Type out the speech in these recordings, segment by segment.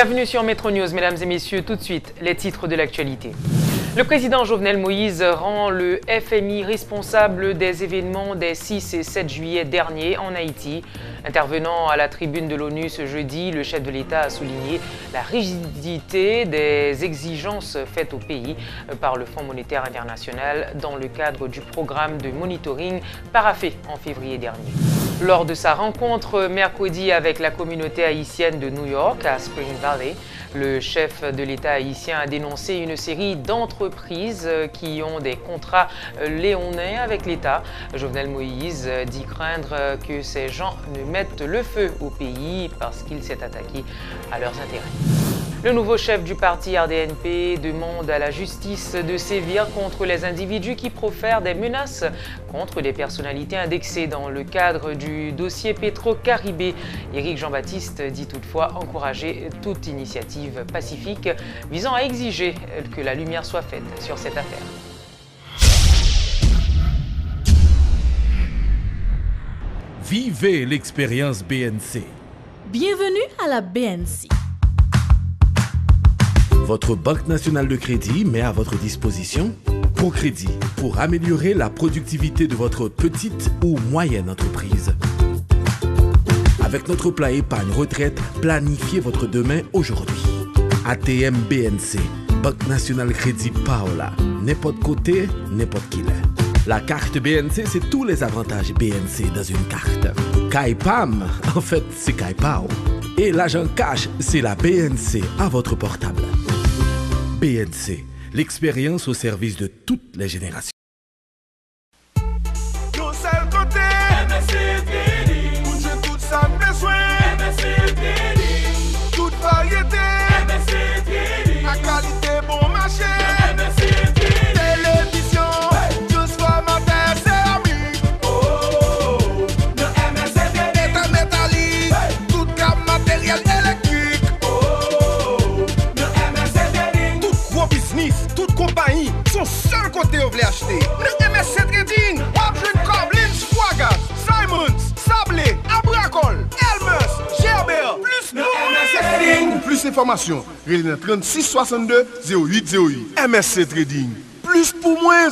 Bienvenue sur Métro News, mesdames et messieurs. Tout de suite, les titres de l'actualité. Le président Jovenel Moïse rend le FMI responsable des événements des 6 et 7 juillet derniers en Haïti. Intervenant à la tribune de l'ONU ce jeudi, le chef de l'État a souligné la rigidité des exigences faites au pays par le Fonds monétaire international dans le cadre du programme de monitoring paraphé en février dernier. Lors de sa rencontre mercredi avec la communauté haïtienne de New York à Spring Valley, le chef de l'État haïtien a dénoncé une série d'entreprises qui ont des contrats léonins avec l'État. Jovenel Moïse dit craindre que ces gens ne mettent le feu au pays parce qu'il s'est attaqué à leurs intérêts. Le nouveau chef du parti RDNP demande à la justice de sévir contre les individus qui profèrent des menaces contre des personnalités indexées dans le cadre du dossier Petro-Caribé. Éric Jean-Baptiste dit toutefois encourager toute initiative pacifique visant à exiger que la lumière soit faite sur cette affaire. Vivez l'expérience BNC. Bienvenue à la BNC. Votre Banque nationale de crédit met à votre disposition ProCrédit pour améliorer la productivité de votre petite ou moyenne entreprise. Avec notre plat épargne retraite, planifiez votre demain aujourd'hui. ATM BNC, Banque nationale crédit Paola. N'importe côté, n'importe qui l'est. La carte BNC, c'est tous les avantages BNC dans une carte. Kaipam, en fait, c'est Kaipao. Et l'argent cash, c'est la BNC à votre portable. BNC, l'expérience au service de toutes les générations. Tout seul côté, MSC Trading. Pour jouer tout ça besoin, MSC Trading. Toute variété, MSC Trading. La qualité bon marché, MSC Trading. Télévision, juste commentaire, céramique. Oh, le MSC Trading. Métal métallique, toute gamme matériel électrique. Toute compagnie, son seul côté où vous voulez acheter. Le MSC Trading, Wabjun Coblins, Fouagas, Simons, Sablé, Abracol, Elmer, Gerber, plus le MSC Trading. Pour plus d'informations, relais 36 62 08 08. MSC Trading, plus pour moins.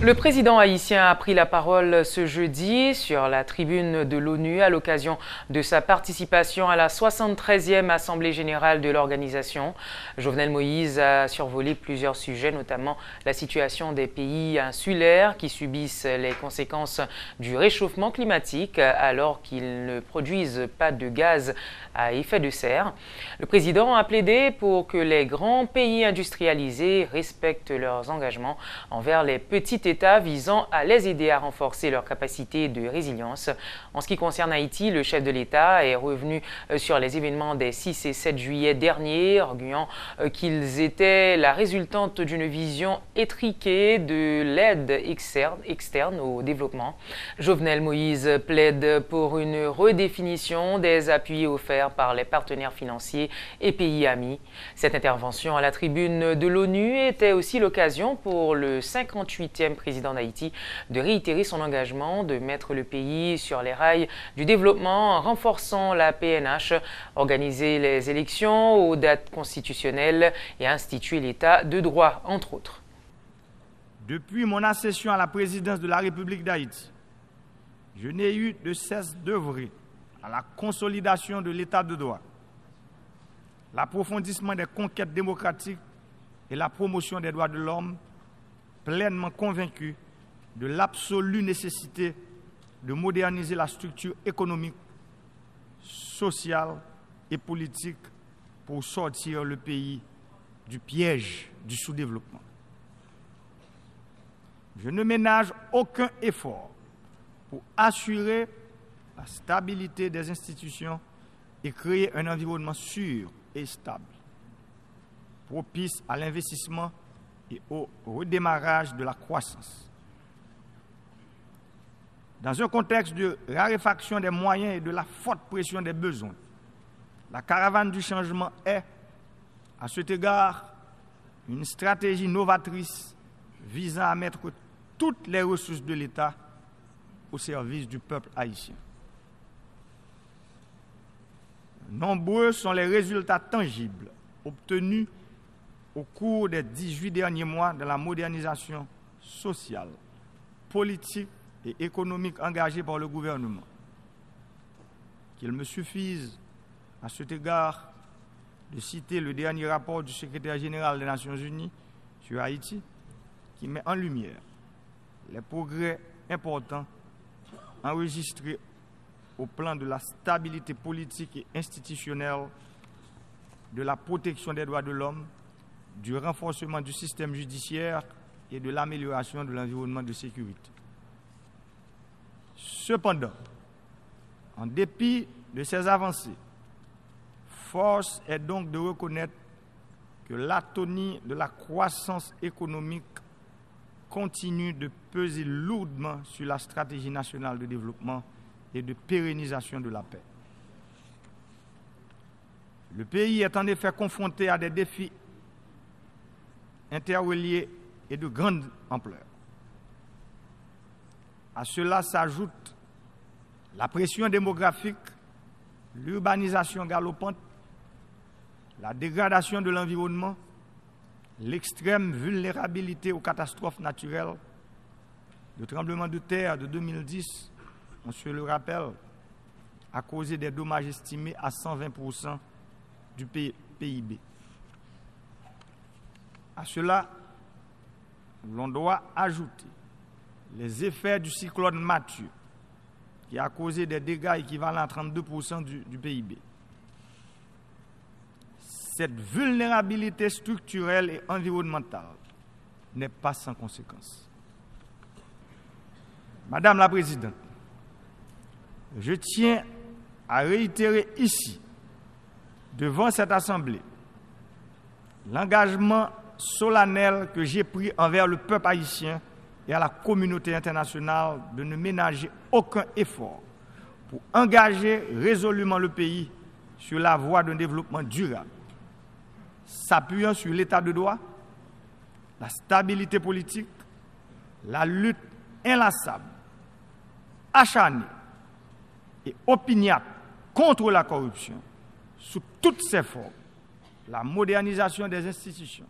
Le président haïtien a pris la parole ce jeudi sur la tribune de l'ONU à l'occasion de sa participation à la 73e Assemblée générale de l'organisation. Jovenel Moïse a survolé plusieurs sujets, notamment la situation des pays insulaires qui subissent les conséquences du réchauffement climatique alors qu'ils ne produisent pas de gaz à effet de serre. Le président a plaidé pour que les grands pays industrialisés respectent leurs engagements envers les petits États visant à les aider à renforcer leur capacité de résilience. En ce qui concerne Haïti, le chef de l'État est revenu sur les événements des 6 et 7 juillet derniers, arguant qu'ils étaient la résultante d'une vision étriquée de l'aide externe au développement. Jovenel Moïse plaide pour une redéfinition des appuis offerts par les partenaires financiers et pays amis. Cette intervention à la tribune de l'ONU était aussi l'occasion pour le 58e président d'Haïti de réitérer son engagement de mettre le pays sur les rails du développement en renforçant la PNH, organiser les élections aux dates constitutionnelles et instituer l'état de droit, entre autres. Depuis mon accession à la présidence de la République d'Haïti, je n'ai eu de cesse d'œuvrer à la consolidation de l'état de droit, l'approfondissement des conquêtes démocratiques et la promotion des droits de l'homme, pleinement convaincu de l'absolue nécessité de moderniser la structure économique, sociale et politique pour sortir le pays du piège du sous-développement. Je ne ménage aucun effort pour assurer la stabilité des institutions et créer un environnement sûr et stable, propice à l'investissement et au redémarrage de la croissance. Dans un contexte de raréfaction des moyens et de la forte pression des besoins, la caravane du changement est, à cet égard, une stratégie novatrice visant à mettre toutes les ressources de l'État au service du peuple haïtien. nombreux sont les résultats tangibles obtenus au cours des 18 derniers mois de la modernisation sociale, politique et économique engagée par le gouvernement. Qu'il me suffise, à cet égard, de citer le dernier rapport du secrétaire général des Nations Unies sur Haïti, qui met en lumière les progrès importants enregistrés au plan de la stabilité politique et institutionnelle, de la protection des droits de l'homme, du renforcement du système judiciaire et de l'amélioration de l'environnement de sécurité. Cependant, en dépit de ces avancées, force est donc de reconnaître que l'atonie de la croissance économique continue de peser lourdement sur la stratégie nationale de développement et de pérennisation de la paix. Le pays est en effet confronté à des défis interreliés et de grande ampleur. À cela s'ajoute la pression démographique, l'urbanisation galopante, la dégradation de l'environnement, l'extrême vulnérabilité aux catastrophes naturelles. Le tremblement de terre de 2010, on se le rappelle, a causé des dommages estimés à 120% du PIB. À cela, l'on doit ajouter les effets du cyclone Mathieu, qui a causé des dégâts équivalents à 32% du PIB. Cette vulnérabilité structurelle et environnementale n'est pas sans conséquences. Madame la Présidente, je tiens à réitérer ici, devant cette Assemblée, l'engagement solennel que j'ai pris envers le peuple haïtien et à la communauté internationale de ne ménager aucun effort pour engager résolument le pays sur la voie d'un développement durable, s'appuyant sur l'état de droit, la stabilité politique, la lutte inlassable, acharnée et opiniâtre contre la corruption sous toutes ses formes, la modernisation des institutions,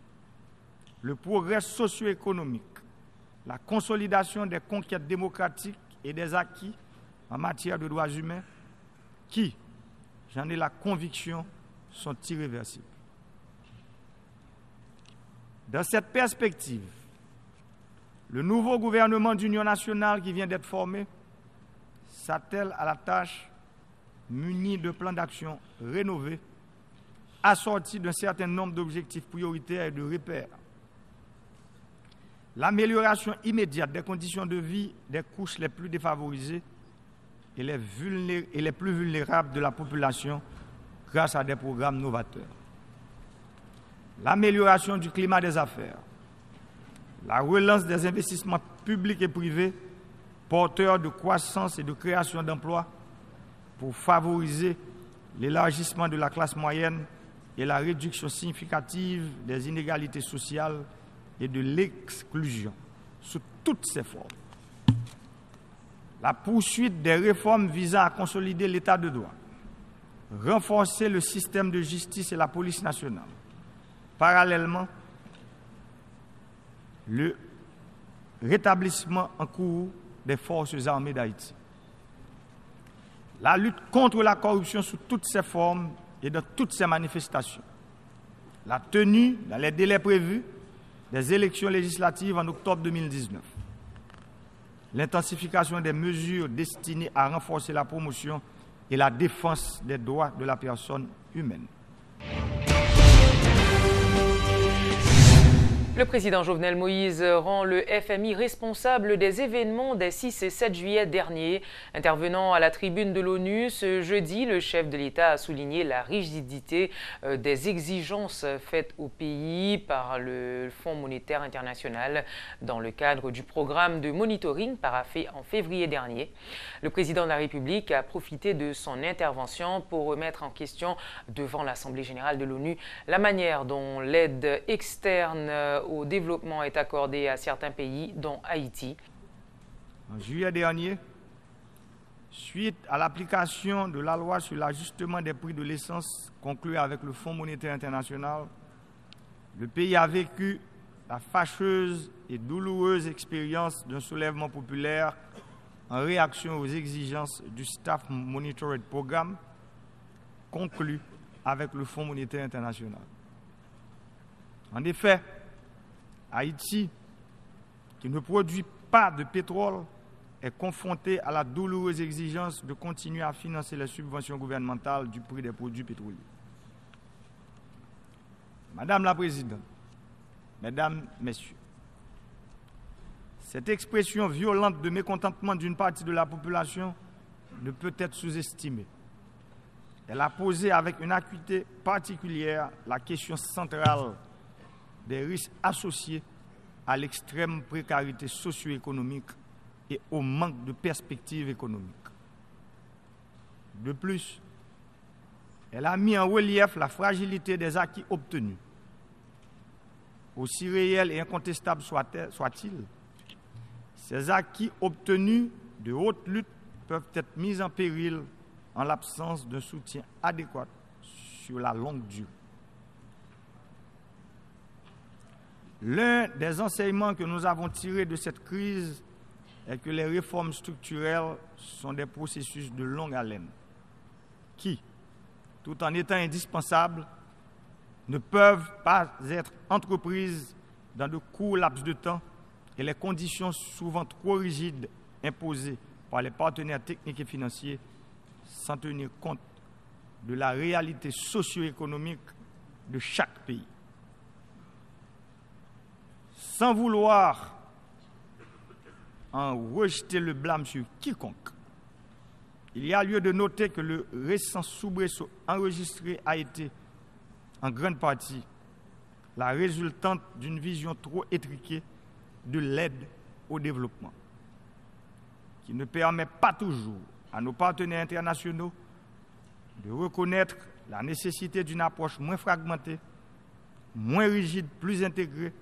le progrès socio-économique, la consolidation des conquêtes démocratiques et des acquis en matière de droits humains qui, j'en ai la conviction, sont irréversibles. Dans cette perspective, le nouveau gouvernement d'union nationale qui vient d'être formé s'attelle à la tâche muni de plans d'action rénovés, assortis d'un certain nombre d'objectifs prioritaires et de repères. L'amélioration immédiate des conditions de vie des couches les plus défavorisées et les plus vulnérables de la population grâce à des programmes novateurs. L'amélioration du climat des affaires, la relance des investissements publics et privés porteurs de croissance et de création d'emplois pour favoriser l'élargissement de la classe moyenne et la réduction significative des inégalités sociales et de l'exclusion sous toutes ses formes. La poursuite des réformes visant à consolider l'état de droit, renforcer le système de justice et la police nationale. Parallèlement, le rétablissement en cours des forces armées d'Haïti. La lutte contre la corruption sous toutes ses formes et dans toutes ses manifestations. La tenue, dans les délais prévus, des élections législatives en octobre 2019. L'intensification des mesures destinées à renforcer la promotion et la défense des droits de la personne humaine. Le président Jovenel Moïse rend le FMI responsable des événements des 6 et 7 juillet dernier. Intervenant à la tribune de l'ONU ce jeudi, le chef de l'État a souligné la rigidité des exigences faites au pays par le Fonds monétaire international dans le cadre du programme de monitoring paraphé en février dernier. Le président de la République a profité de son intervention pour remettre en question devant l'Assemblée générale de l'ONU la manière dont l'aide externe au développement est accordé à certains pays, dont Haïti. En juillet dernier, Suite à l'application de la loi sur l'ajustement des prix de l'essence conclue avec le Fonds monétaire international, le pays a vécu la fâcheuse et douloureuse expérience d'un soulèvement populaire en réaction aux exigences du Staff Monitored Programme conclu avec le Fonds monétaire international. En effet, Haïti, qui ne produit pas de pétrole, est confronté à la douloureuse exigence de continuer à financer les subventions gouvernementales du prix des produits pétroliers. Madame la Présidente, Mesdames, Messieurs, cette expression violente de mécontentement d'une partie de la population ne peut être sous-estimée. Elle a posé avec une acuité particulière la question centrale des risques associés à l'extrême précarité socio-économique et au manque de perspectives économiques. De plus, elle a mis en relief la fragilité des acquis obtenus. Aussi réels et incontestables soient-ils, ces acquis obtenus de haute lutte peuvent être mis en péril en l'absence d'un soutien adéquat sur la longue durée. L'un des enseignements que nous avons tirés de cette crise est que les réformes structurelles sont des processus de longue haleine qui, tout en étant indispensables, ne peuvent pas être entreprises dans de courts laps de temps et les conditions souvent trop rigides imposées par les partenaires techniques et financiers sans tenir compte de la réalité socio-économique de chaque pays. Sans vouloir en rejeter le blâme sur quiconque, il y a lieu de noter que le récent soubresaut enregistré a été, en grande partie, la résultante d'une vision trop étriquée de l'aide au développement, qui ne permet pas toujours à nos partenaires internationaux de reconnaître la nécessité d'une approche moins fragmentée, moins rigide, plus intégrée,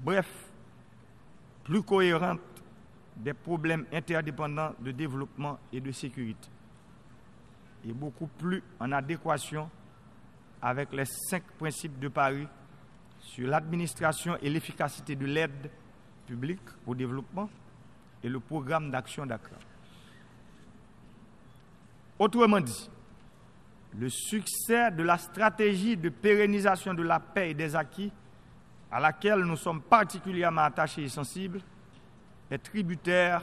bref, plus cohérente des problèmes interdépendants de développement et de sécurité, et beaucoup plus en adéquation avec les 5 principes de Paris sur l'administration et l'efficacité de l'aide publique au développement et le programme d'action d'Accra. Autrement dit, le succès de la stratégie de pérennisation de la paix et des acquis, à laquelle nous sommes particulièrement attachés et sensibles, est tributaire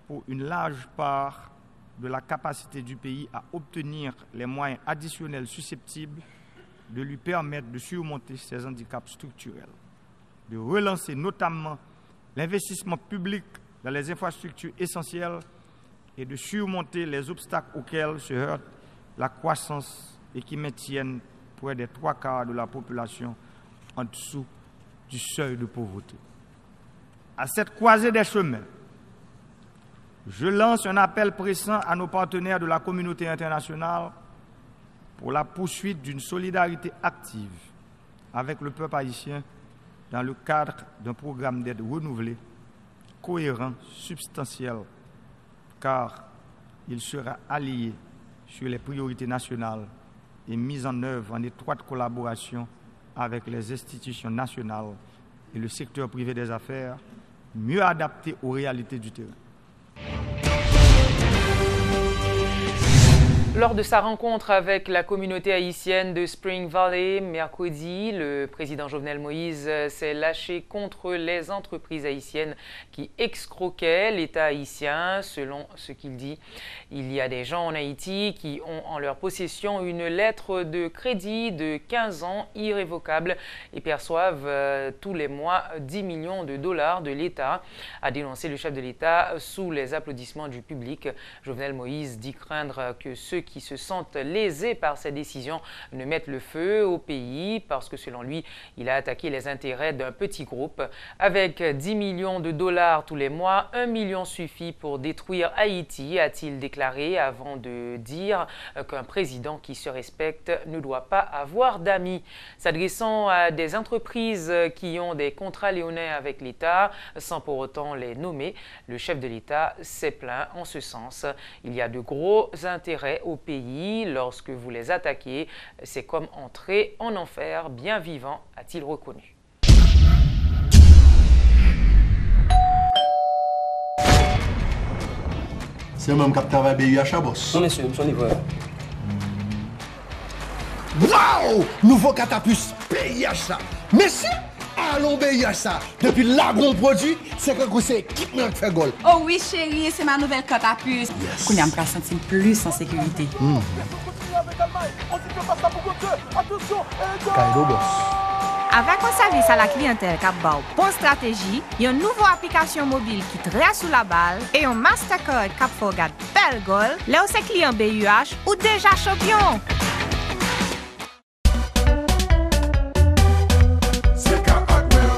pour une large part de la capacité du pays à obtenir les moyens additionnels susceptibles de lui permettre de surmonter ses handicaps structurels, de relancer notamment l'investissement public dans les infrastructures essentielles et de surmonter les obstacles auxquels se heurte la croissance et qui maintiennent près des 3/4 de la population en dessous du seuil de pauvreté. À cette croisée des chemins, je lance un appel pressant à nos partenaires de la communauté internationale pour la poursuite d'une solidarité active avec le peuple haïtien dans le cadre d'un programme d'aide renouvelé, cohérent, substantiel, car il sera allié sur les priorités nationales et mis en œuvre en étroite collaboration avec les institutions nationales et le secteur privé des affaires, mieux adapté aux réalités du terrain. Lors de sa rencontre avec la communauté haïtienne de Spring Valley mercredi, le président Jovenel Moïse s'est lâché contre les entreprises haïtiennes qui escroquaient l'État haïtien. Selon ce qu'il dit, il y a des gens en Haïti qui ont en leur possession une lettre de crédit de 15 ans irrévocable et perçoivent tous les mois 10 millions de dollars de l'État, a dénoncé le chef de l'État sous les applaudissements du public. Jovenel Moïse dit craindre que ceux qui se sentent lésés par cette décision ne mettent le feu au pays parce que selon lui, il a attaqué les intérêts d'un petit groupe. Avec 10 millions de dollars tous les mois, 1 million suffit pour détruire Haïti, a-t-il déclaré avant de dire qu'un président qui se respecte ne doit pas avoir d'amis. S'adressant à des entreprises qui ont des contrats léonins avec l'État, sans pour autant les nommer, le chef de l'État s'est plaint en ce sens. Il y a de gros intérêts au pays. Lorsque vous les attaquez, c'est comme entrer en enfer bien vivant, a-t-il reconnu. C'est le même qui travaille BUH, boss. Non, monsieur, son livreur. Waouh! Nouveau catapus BUH ça. Merci! Allons BUH ça. Depuis là, bon produit, c'est que c'est équipement qui fait goal. Oh oui, chérie, c'est ma nouvelle catapus. Yes. Qu'on a me sentir plus en sécurité. Kaido, boss. Avec un service à la clientèle qui a une bonne stratégie, une nouvelle application mobile qui très sous la balle et un Mastercard qui a fait gagner belle goal, là où c'est client BUH ou déjà champion.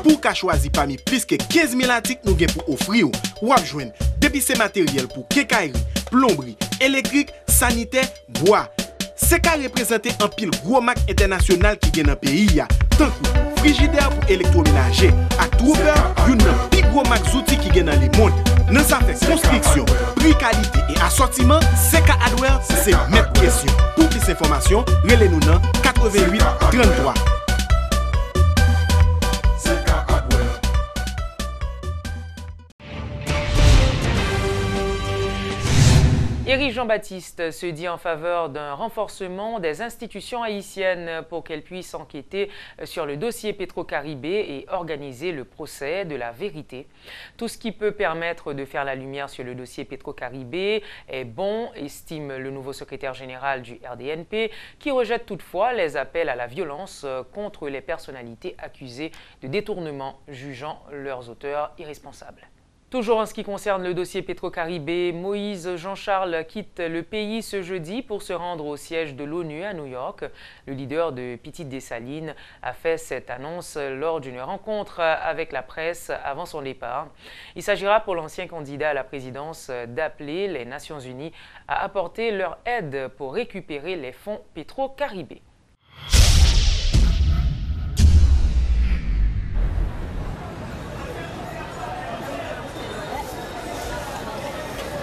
Pour qu'à choisir parmi plus que 15 000 articles nous avons pour offrir, ou à joindre depuis ces matériels pour quincaillerie, plomberie, électrique, sanitaire, bois. C'est qu'à représenter un pile gros marque international qui gagne dans le pays. Tant que frigidaire pour électroménager, à Trouver, une plus gros marque outils qui gagne dans le monde. Dans sa fait construction, prix, qualité et assortiment, CK Hardware, c'est mettre question. Pour plus d'informations, relez-nous dans 88 33. Éric Jean-Baptiste se dit en faveur d'un renforcement des institutions haïtiennes pour qu'elles puissent enquêter sur le dossier Petro-Caribé et organiser le procès de la vérité. Tout ce qui peut permettre de faire la lumière sur le dossier Petro-Caribé est bon, estime le nouveau secrétaire général du RDNP, qui rejette toutefois les appels à la violence contre les personnalités accusées de détournement, jugeant leurs auteurs irresponsables. Toujours en ce qui concerne le dossier Petro-Caribé, Moïse Jean-Charles quitte le pays ce jeudi pour se rendre au siège de l'ONU à New York. Le leader de Petite Dessalines a fait cette annonce lors d'une rencontre avec la presse avant son départ. Il s'agira pour l'ancien candidat à la présidence d'appeler les Nations Unies à apporter leur aide pour récupérer les fonds Petro-Caribé.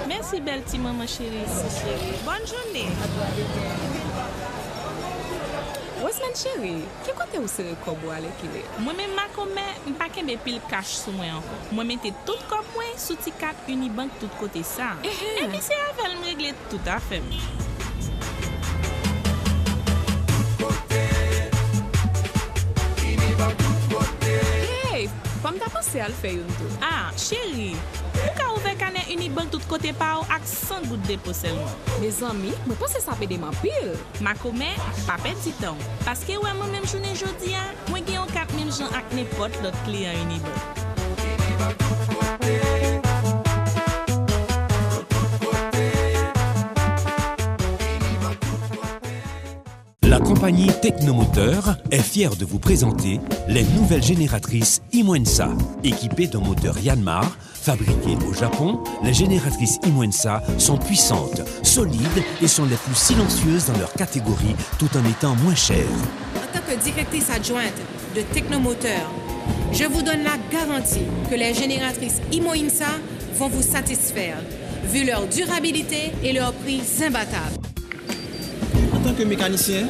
Merci belle petite maman chérie. Bonne journée. Osman chérie, qui côté où c'est kobo avec il? Moi-même ma commet, pas qu'un pile cash sous moi encore. Moi mettez tout comme moi sous T4 Unibank tout côté ça. Et puis c'est avec me régler tout à fait. Hey, comme t'as pensé à le faire une tout? Ah, chérie. Pourquoi ouvrir canet Unibank tout côté par ak 100 gouttes de dépôt seulement? Mes amis, je pense que ça peut des pile. Ma commet, pas petit temps. Parce que ouais, moi même journée jodi a, moi j'ai un 4000 gens ak n'importe l'autre client Unibank. La compagnie Technomoteur est fière de vous présenter les nouvelles génératrices Imoensa. Équipées d'un moteur Yanmar, fabriquées au Japon, les génératrices Imoensa sont puissantes, solides et sont les plus silencieuses dans leur catégorie tout en étant moins chères. En tant que directrice adjointe de Technomoteur, je vous donne la garantie que les génératrices Imoensa vont vous satisfaire, vu leur durabilité et leur prix imbattable. En tant que mécanicien,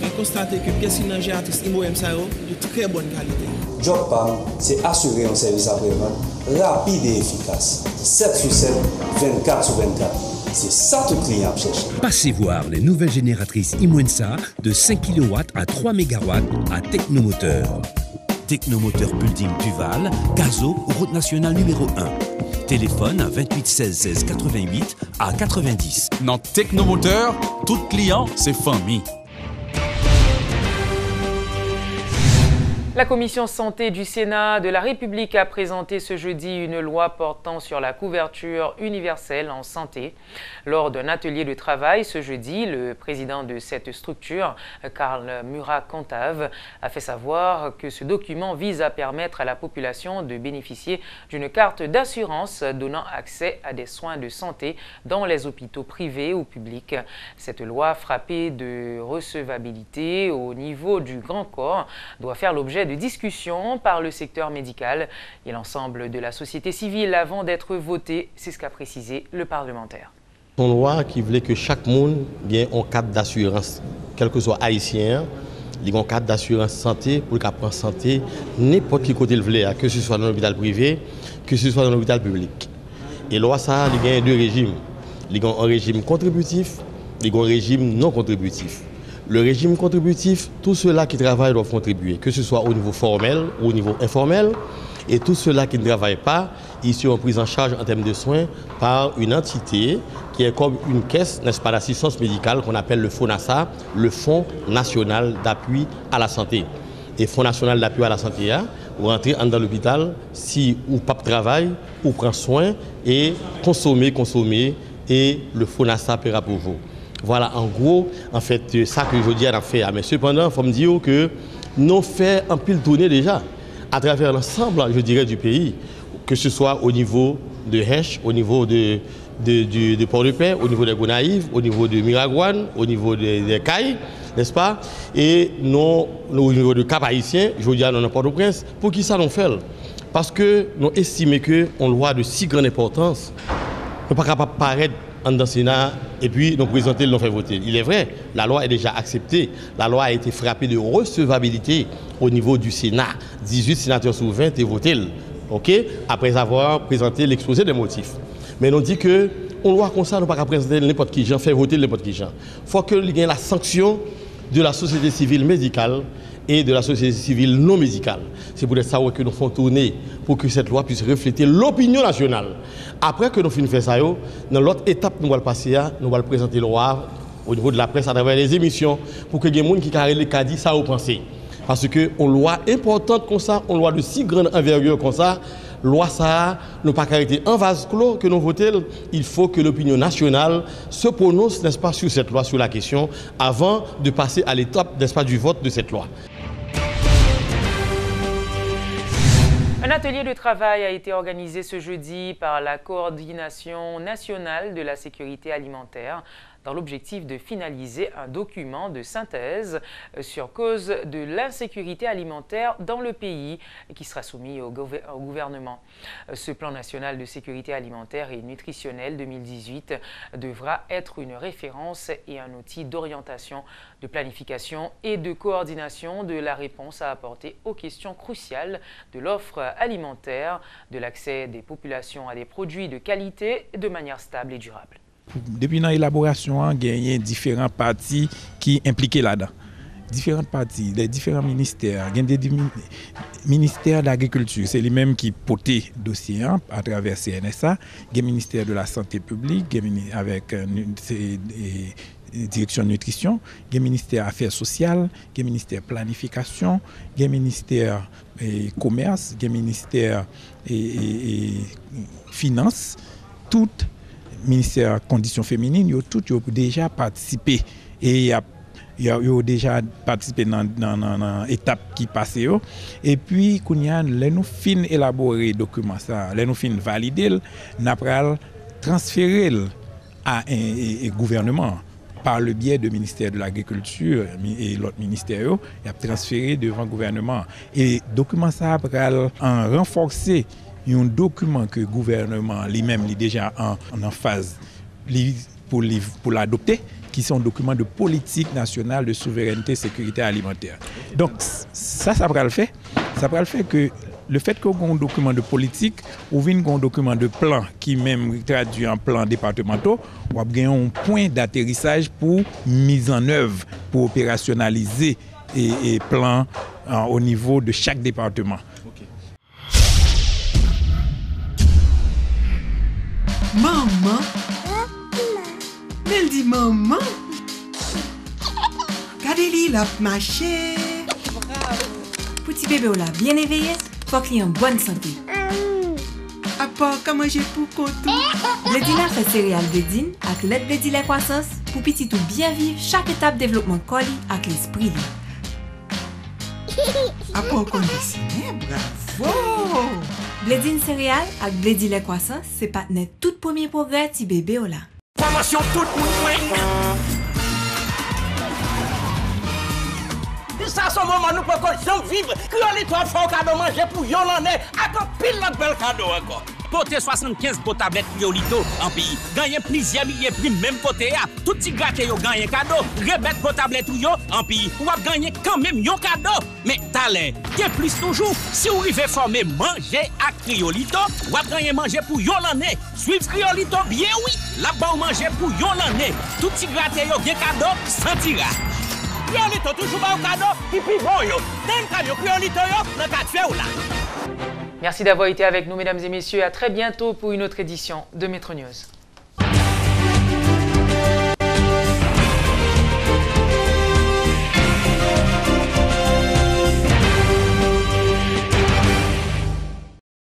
j'ai constaté que pièces génératrices Imoensa de très bonne qualité. Job PAM, c'est assurer un service après-vente rapide et efficace. 7 sur 7, 24 sur 24. C'est ça tout client cherche. Passez voir les nouvelles génératrices Imoensa de 5 kW à 3 MW à Technomoteur. Technomoteur Building Duval, Gazo, route nationale numéro 1. Téléphone à 28 16 16 88 à 90. Dans Technomoteur, tout client, c'est famille. La commission santé du Sénat de la République a présenté ce jeudi une loi portant sur la couverture universelle en santé. Lors d'un atelier de travail ce jeudi, le président de cette structure, Karl Murat-Cantave, a fait savoir que ce document vise à permettre à la population de bénéficier d'une carte d'assurance donnant accès à des soins de santé dans les hôpitaux privés ou publics. Cette loi, frappée de recevabilité au niveau du Grand Corps, doit faire l'objet de discussions par le secteur médical et l'ensemble de la société civile avant d'être votée. C'est ce qu'a précisé le parlementaire. Une loi qui voulait que chaque monde ait un cadre d'assurance, quel que soit haïtien, il y a un cadre d'assurance santé pour qu'il prenne santé n'importe qui côté le voulait, que ce soit dans l'hôpital privé, que ce soit dans l'hôpital public. Et la loi, ça, il y a deux régimes. Il y a un régime contributif, il y a un régime non contributif. Le régime contributif, tous ceux-là qui travaillent doivent contribuer, que ce soit au niveau formel ou au niveau informel. Et tous ceux-là qui ne travaillent pas, ils sont pris en charge en termes de soins par une entité qui est comme une caisse, n'est-ce pas, d'assistance médicale qu'on appelle le FONASA, le Fonds national d'appui à la santé. Et Fonds national d'appui à la santé, vous rentrez dans l'hôpital, si ou pas de travail, ou prend soin et consommer, et le FONASA paiera pour vous. Voilà, en gros, en fait, ça que je dis à faire. Mais cependant, il faut me dire que nous faisons un pile tourné déjà à travers l'ensemble, je dirais, du pays, que ce soit au niveau de Hench, au niveau de Port-de-Paix, au niveau de Gonaïves, au niveau de Miragouane, au niveau des Cailles, n'est-ce pas? Et nous, au niveau de Cap Haïtien, je dis à Port-au-Prince, pour qui ça nous fait? Parce que nous estimons qu'une loi de si grande importance n'est pas capable de paraître en dans le Sénat et puis nous présenter, nous faire voter. Il est vrai, la loi est déjà acceptée. La loi a été frappée de recevabilité au niveau du Sénat. 18 sénateurs sur 20 et voté, après avoir présenté l'exposé des motifs. Mais on dit que on loi comme ça, nous ne pouvons pas présenter n'importe qui, faire voter n'importe qui. Il faut qu'il y ait la sanction de la société civile médicale et de la société civile non médicale. C'est pour ça que nous faisons tourner pour que cette loi puisse refléter l'opinion nationale. Après que nous finissons de faire ça, dans l'autre étape nous allons passer, nous allons présenter le loi au niveau de la presse à travers les émissions pour que les gens qui carrent les cas disent ça au pensée. Parce que une loi importante comme ça, une loi de si grande envergure comme ça, loi ça, nous pas caractère en vase clos que nous votons, il faut que l'opinion nationale se prononce, n'est-ce pas, sur cette loi, sur la question, avant de passer à l'étape, n'est-ce pas, du vote de cette loi. Un atelier de travail a été organisé ce jeudi par la Coordination nationale de la sécurité alimentaire dans l'objectif de finaliser un document de synthèse sur cause de l'insécurité alimentaire dans le pays qui sera soumis au gouvernement. Ce plan national de sécurité alimentaire et nutritionnelle 2018 devra être une référence et un outil d'orientation, de planification et de coordination de la réponse à apporter aux questions cruciales de l'offre alimentaire, de l'accès des populations à des produits de qualité de manière stable et durable. Depuis l'élaboration, il y a différents partis qui sont impliqués là-dedans. Différentes parties, les différents ministères. Il y a des ministères de l'agriculture, c'est les-mêmes qui portent le dossier à travers CNSA. Il y a le ministère de la santé publique avec direction de nutrition, il y a le ministère des Affaires sociales, il y a le ministère de planification, il y a le ministère du commerce, il y a le ministère des finances, tout ministère des conditions féminines, ils ont déjà participé et ils ont déjà participé dans l'étape qui passe. Et puis, quand nous finissons d'élaborer le document, nous finissons valider, nous allons transférer à un gouvernement par le biais du ministère de l'Agriculture et l'autre ministère, il a transféré devant le gouvernement. Et le document ça va renforcer un document que le gouvernement lui-même est déjà en phase pour l'adopter, qui sont documents de politique nationale de souveraineté et sécurité alimentaire. Donc ça va le faire. Ça va le faire que le fait qu'on ait un document de politique ou un document de plan qui même traduit en plan départementaux, on va gagner un point d'atterrissage pour mise en œuvre, pour opérationnaliser et plan au niveau de chaque département. Maman, elle dit maman. Regardez-lui, il a marché. Pour petit bébé là bien éveillé, faut qu'il ait en bonne santé. À part qu'à manger pour coton. Blédine a fait céréales Blédine avec l'aide Blédine la croissance pour petit tout bien vivre chaque étape développement colis avec l'esprit. À part qu'on dessine, bravo. Blédine céréales avec Blédine la croissance, c'est partenaire tout premier progrès petit bébé là. Promotion tout le monde. Ça, c'est moment nous pouvons vivre. Criolito toi fort cadeau manger pour Yolande. Attends, pile notre bel cadeau encore. Porter 75 pour tablettes Criolito en pays. Gagner plusieurs milliers prix même porter. Tout petit gâté yo gagner cadeau. Rebête pour tablette yo en pays. Ou va gagner quand même yon cadeau. Mais talent, qu'est plus toujours. Si vous arrivez former manger à Criolito, ou va gagner manger pour Yolande. Suivre Criolito bien oui. Là-bas manger pour Yolande. Tout petit gâté yo gen cadeau sans tirage. Criolito toujours pas au cadeau, et puis bon yo. D'un cadeau Criolito yo, dans 4 fèves là. Merci d'avoir été avec nous, mesdames et messieurs. À très bientôt pour une autre édition de Métro News.